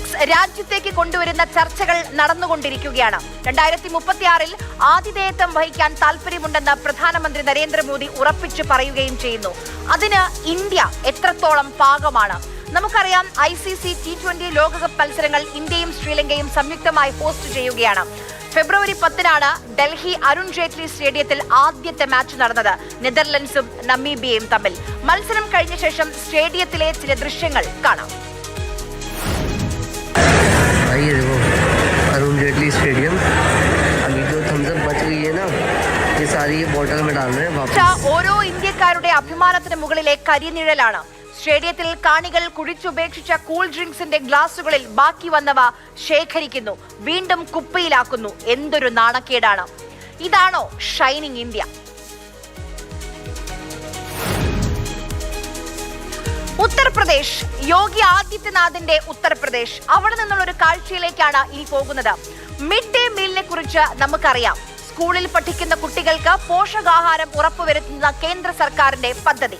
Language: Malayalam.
ഒളിമ്പിക്സ് രാജ്യത്തേക്ക് കൊണ്ടുവരുന്ന ചർച്ചകൾ നടന്നുകൊണ്ടിരിക്കുകയാണ്. 2036-ൽ ആതിഥേയത്വം വഹിക്കാൻ താല്പര്യമുണ്ടെന്ന് പ്രധാനമന്ത്രി നരേന്ദ്രമോദി ഉറപ്പിച്ചു പറയുകയും ചെയ്യുന്നു. അതിന് ഇന്ത്യ എത്രത്തോളം പാകമാണ്? നമുക്കറിയാം, ICC T20 ലോകകപ്പ് മത്സരങ്ങൾ ഇന്ത്യയും ശ്രീലങ്കയും സംയുക്തമായി ഹോസ്റ്റ് ചെയ്യുകയാണ്. ഫെബ്രുവരി 10-നാണ് ഡൽഹി അരുൺ ജെയ്റ്റ്ലി സ്റ്റേഡിയത്തിൽ ആദ്യത്തെ മാച്ച് നടന്നത്, നെതർലൻഡ്സും നമീബിയയും തമ്മിൽ. മത്സരം കഴിഞ്ഞ ശേഷം സ്റ്റേഡിയത്തിലെ ചില ദൃശ്യങ്ങൾ കാണാം. अरुण जेटली स्टेडियम अभी जो थम्स अप बच गई है ना, ये सारी ये बोतल में डाल रहे हैं. ഓരോ ഇന്ത്യക്കാരുടെ അഭിമാനത്തിന് മുകളിലെ കരിനിഴലാണ്. സ്റ്റേഡിയത്തിൽ കാണികൾ കുഴിച്ചുപേക്ഷിച്ച കൂൾ ഡ്രിങ്ക്സിന്റെ ഗ്ലാസുകളിൽ ബാക്കി വന്നവ ശേഖരിക്കുന്നു, വീണ്ടും കുപ്പയിലാക്കുന്നു. എന്തൊരു നാണക്കേടാണ്! ഇതാണോ ഷൈനിങ് ഇന്ത്യ? ഉത്തർപ്രദേശ്, യോഗി ആദിത്യനാഥിന്റെ ഉത്തർപ്രദേശ്. അവിടെ നിന്നുള്ള ഒരു കാഴ്ചയിലേക്കാണ് ഇനി പോകുന്നത്. മിഡ് ഡേ മീലിനെ കുറിച്ച് നമുക്കറിയാം. സ്കൂളിൽ പഠിക്കുന്ന കുട്ടികൾക്ക് പോഷകാഹാരം ഉറപ്പുവരുത്തുന്ന കേന്ദ്ര സർക്കാരിന്റെ പദ്ധതി.